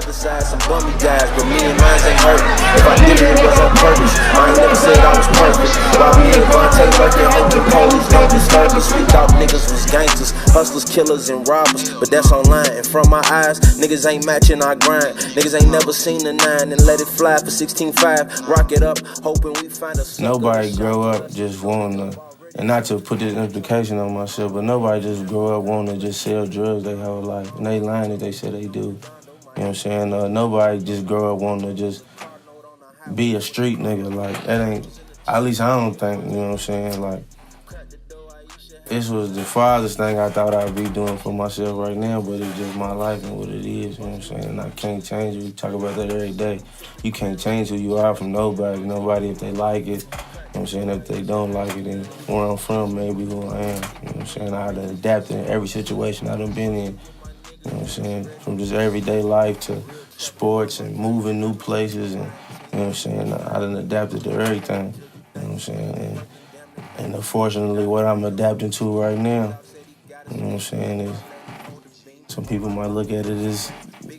other side, some bummy guys, but me and mine ain't hurt. If I did it, it was on purpose. I ain't never said I was perfect. While we in Vontae lurking, hope the police don't disturb us. We thought niggas was gangsters, hustlers, killers, and robbers, but that's online. And from my eyes, niggas ain't matching our grind. Niggas ain't never seen the 9 and let it fly for 16.5. Rock it up, hoping we find a. Nobody grow up just wanting to, and not to put this implication on myself, but nobody just grow up wanting to just sell drugs their whole life. And they lying if they say they do. You know what I'm saying? Nobody just grow up wanting to just be a street nigga. Like, that ain't, at least I don't think, you know what I'm saying? Like, this was the farthest thing I thought I'd be doing for myself right now, but it's just my life and what it is, you know what I'm saying? And I can't change it. We talk about that every day. You can't change who you are from nobody. Nobody, if they like it, you know what I'm saying? If they don't like it, then where I'm from, maybe who I am, you know what I'm saying? I had to adapt in every situation I done been in, you know what I'm saying? From just everyday life to sports and moving new places, and, you know what I'm saying? I done adapted to everything, you know what I'm saying? And unfortunately, what I'm adapting to right now, you know what I'm saying, is some people might look at it as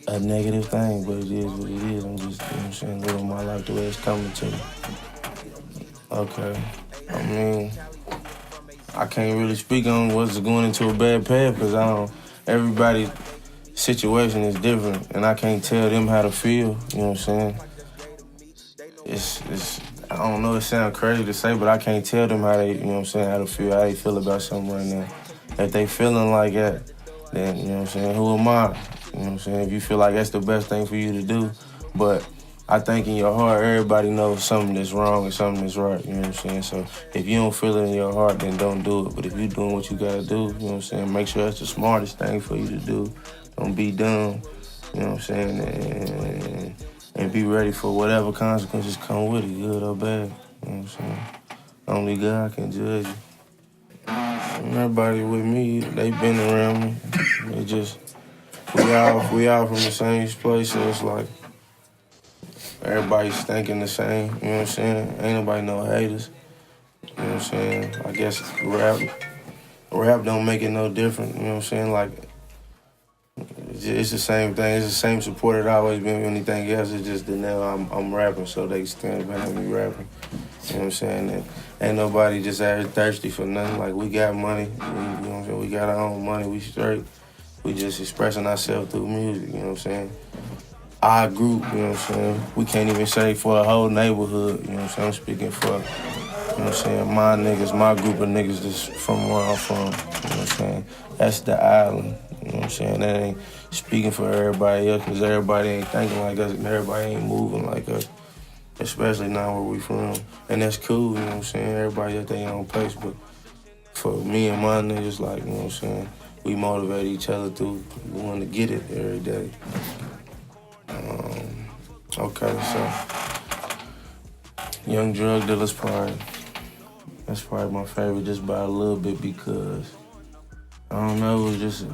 a negative thing, but it is what it is. I'm just, you know what I'm saying, living my life the way it's coming to me. Okay. I mean, I can't really speak on what's going into a bad path because everybody's situation is different, and I can't tell them how to feel, you know what I'm saying? I don't know, it sounds crazy to say, but I can't tell them how they, you know what I'm saying, how they feel about something right now. If they feeling like that, then, you know what I'm saying, who am I? You know what I'm saying, if you feel like that's the best thing for you to do. But I think in your heart, everybody knows something that's wrong and something that's right, you know what I'm saying? So if you don't feel it in your heart, then don't do it. But if you're doing what you gotta do, you know what I'm saying, make sure that's the smartest thing for you to do. Don't be dumb, you know what I'm saying, and be ready for whatever consequences come with it, good or bad. You know what I'm saying? Only God can judge you. And everybody with me, they been around me. They just, we all from the same place, so it's like everybody's thinking the same, you know what I'm saying? Ain't nobody no haters. You know what I'm saying? I guess rap don't make it no different, you know what I'm saying? Like, it's the same thing. It's the same support it always been with anything else. It's just that now I'm rapping, so they stand behind me rapping. You know what I'm saying? And ain't nobody just out here thirsty for nothing. Like, we got money. You know what I'm saying? We got our own money. We straight. We just expressing ourselves through music. You know what I'm saying? Our group, you know what I'm saying? We can't even say for a whole neighborhood. You know what I'm saying? I'm speaking for, you know what I'm saying, my niggas, my group of niggas that's from where I'm from. You know what I'm saying? That's the island. You know what I'm saying? That ain't speaking for everybody else, because everybody ain't thinking like us and everybody ain't moving like us, especially now where we from. And that's cool, you know what I'm saying? Everybody at their own pace, but for me and my niggas, like, you know what I'm saying, we motivate each other through wanting to get it every day. Okay, so Young Drug Dealer's that's probably my favorite just by a little bit, because I don't know, it was just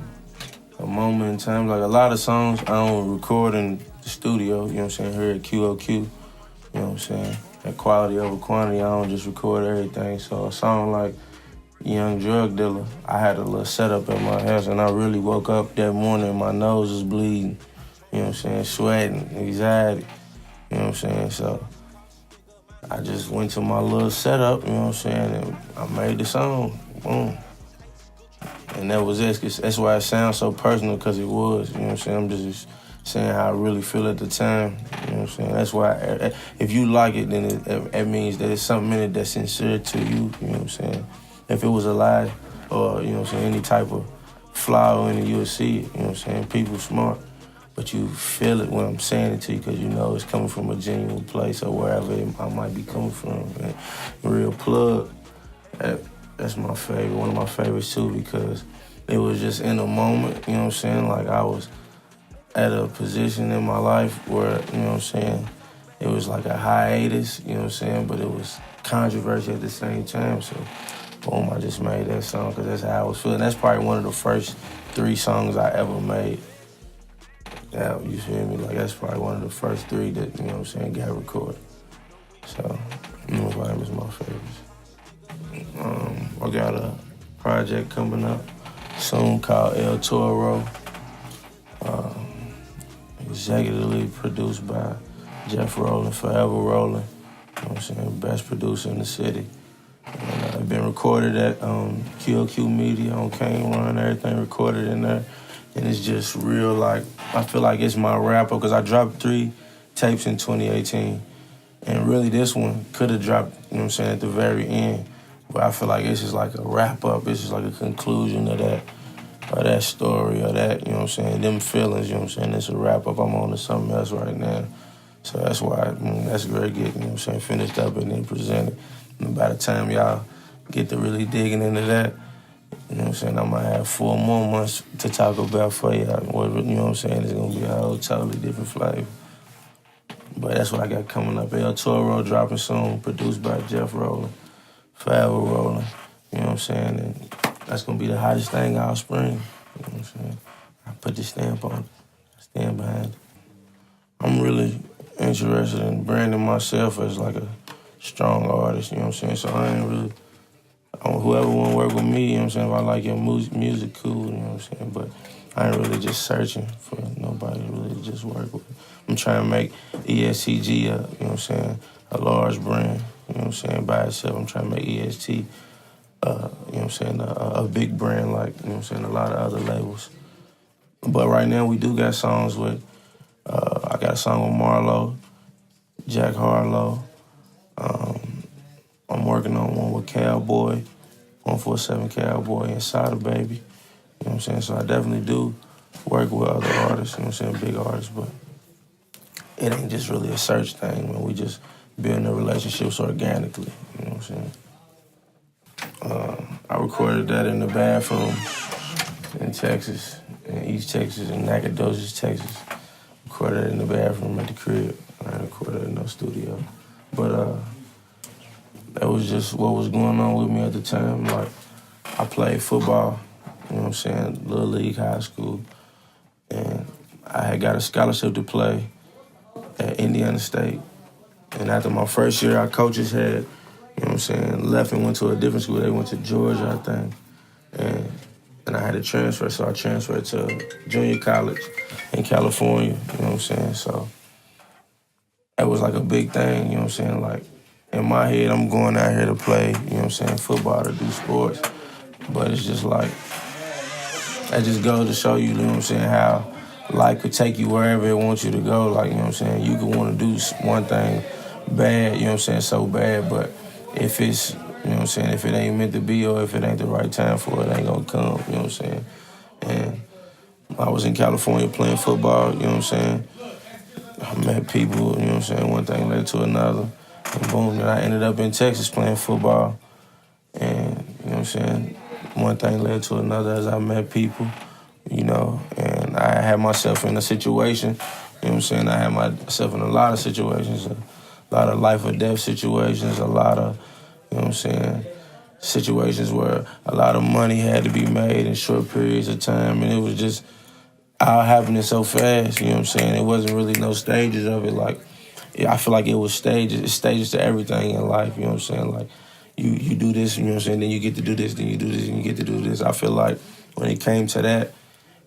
a moment in time. Like, a lot of songs I don't record in the studio, you know what I'm saying, here at QOQ, you know what I'm saying, at quality over quantity, I don't just record everything. So a song like Young Drug Dealer, I had a little setup at my house, and I really woke up that morning and my nose was bleeding, you know what I'm saying, sweating, anxiety, you know what I'm saying. So I just went to my little setup, you know what I'm saying, and I made the song, boom. And that was it. That's why it sounds so personal, because it was, you know what I'm saying? I'm just saying how I really feel at the time, you know what I'm saying? That's why, if you like it, then it means that it's something in it that's sincere to you, you know what I'm saying? If it was a lie, or, you know what I'm saying, any type of flaw in it, you would see it, you know what I'm saying? People smart, but you feel it when I'm saying it to you, because you know it's coming from a genuine place, or wherever I might be coming from. And real plug, that's my favorite, one of my favorites too, because it was just in a moment, you know what I'm saying? Like, I was at a position in my life where, you know what I'm saying, it was like a hiatus, you know what I'm saying, but it was controversial at the same time. So, boom, I just made that song because that's how I was feeling. That's probably one of the first 3 songs I ever made. Yeah, you feel me? Like, that's probably one of the first 3 that, you know what I'm saying, got recorded. So, Volume is my favorite. I got a project coming up soon called El Toro. It's executively produced by Jeff Rowland, Forever Rowland. You know what I'm saying? Best producer in the city. And it's been recorded at QOQ Media on Kane Run, everything recorded in there. And it's just real, like, I feel like it's my wrap-up because I dropped 3 tapes in 2018. And really this one could have dropped, you know what I'm saying, at the very end. But I feel like it's just like a wrap-up. It's just like a conclusion of that story or that, you know what I'm saying, them feelings, you know what I'm saying. It's a wrap-up. I'm on to something else right now. So that's why, that's great getting, you know what I'm saying, finished up and then presented. And by the time y'all get to really digging into that, you know what I'm saying, I might have 4 more months to talk about for y'all. You know what I'm saying, it's going to be a whole totally different flavor. But that's what I got coming up. El Toro dropping soon, produced by Jeff Rowland, Forever Rowland, you know what I'm saying, and that's going to be the hottest thing all spring, you know what I'm saying. I put the stamp on it, I stand behind it. I'm really interested in branding myself as like a strong artist, you know what I'm saying, so I ain't really, whoever want to work with me, you know what I'm saying, if I like your music, cool, you know what I'm saying, but I ain't really just searching for nobody to really just work with. I'm trying to make EST Gee, you know what I'm saying, a large brand, you know what I'm saying, by itself. I'm trying to make EST, you know what I'm saying, a big brand like, you know what I'm saying, a lot of other labels. But right now we do got songs with, I got a song with Marlo, Jack Harlow. I'm working on one with Cowboy, 147 Cowboy, and Sada Baby. You know what I'm saying? So I definitely do work with other artists, you know what I'm saying, big artists, but it ain't just really a search thing, man. We just building the relationships organically, you know what I'm saying? I recorded that in the bathroom in Texas, in East Texas, in Nacogdoches, Texas. Recorded it in the bathroom at the crib. I didn't record it in no studio. But that was just what was going on with me at the time. Like, I played football, you know what I'm saying, Little League, high school, and I had got a scholarship to play at Indiana State. And after my first year, our coaches had, you know what I'm saying, left and went to a different school. They went to Georgia, I think. And I had to transfer, so I transferred to junior college in California, you know what I'm saying? So that was like a big thing, you know what I'm saying? Like, in my head, I'm going out here to play, you know what I'm saying, football, to do sports. But it's just like, that just goes to show you, you know what I'm saying, how life could take you wherever it wants you to go. Like, you know what I'm saying, you could want to do one thing bad, you know what I'm saying, so bad, but if it's, you know what I'm saying, if it ain't meant to be or if it ain't the right time for it, it ain't gonna come, you know what I'm saying? And I was in California playing football, you know what I'm saying? I met people, you know what I'm saying, one thing led to another. And boom, then I ended up in Texas playing football. And, you know what I'm saying, one thing led to another as I met people, you know, and I had myself in a situation, you know what I'm saying, I had myself in a lot of situations, a lot of life or death situations, a lot of, you know what I'm saying, situations where a lot of money had to be made in short periods of time, and it was just all happening so fast, you know what I'm saying, it wasn't really no stages of it, like, yeah, I feel like it was stages. It's stages to everything in life, you know what I'm saying? Like, you do this, you know what I'm saying, then you get to do this, then you do this, and you get to do this. I feel like when it came to that,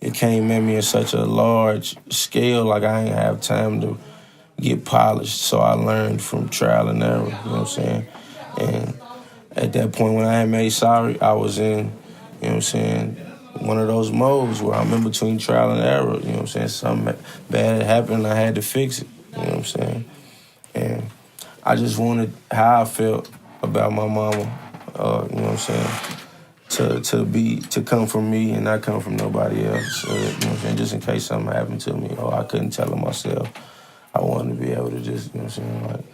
it came at me in such a large scale, like I ain't have time to get polished. So I learned from trial and error, you know what I'm saying? And at that point when I had made Sorry, I was in, you know what I'm saying, one of those modes where I'm in between trial and error, you know what I'm saying? Something bad happened and I had to fix it, you know what I'm saying? And I just wanted how I felt about my mama, you know what I'm saying, to come from me and not come from nobody else. You know what I'm saying, just in case something happened to me or I couldn't tell it myself. I wanted to be able to just, you know what I'm saying, like,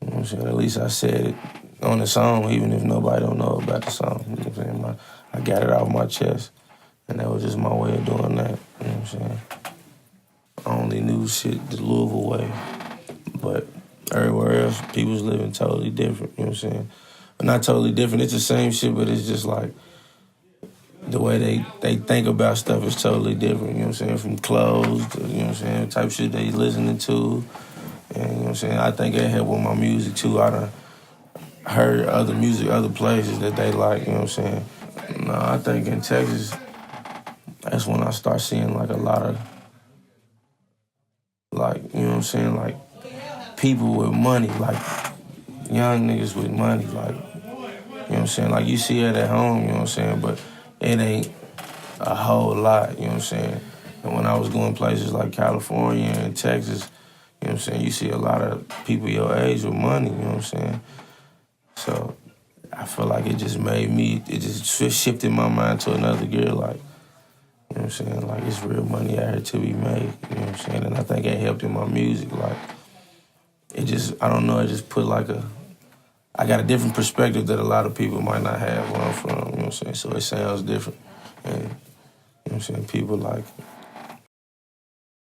you know what I'm saying, at least I said it on the song, even if nobody don't know about the song. You know what I'm saying? I got it off my chest. And that was just my way of doing that, you know what I'm saying? I only knew shit the Louisville way. But everywhere else, people's living totally different, you know what I'm saying? But not totally different, it's the same shit, but it's just like the way they think about stuff is totally different, you know what I'm saying? From clothes to, you know what I'm saying, type of shit they listening to. And, you know what I'm saying, I think it helped with my music too. I done heard other music, other places that they like, you know what I'm saying? No, I think in Texas, that's when I start seeing like a lot of I'm saying, like, people with money, like, young niggas with money, like, you know what I'm saying? Like, you see it at home, you know what I'm saying? But it ain't a whole lot, you know what I'm saying? And when I was going places like California and Texas, you know what I'm saying, you see a lot of people your age with money, you know what I'm saying? So I feel like it just shifted my mind to another gear, like, you know what I'm saying? Like, it's real money out here to be made, you know what I'm saying? And I think it helped in my music, like, I don't know, it just put like I got a different perspective that a lot of people might not have where I'm from, you know what I'm saying? So it sounds different. And, you know what I'm saying, people like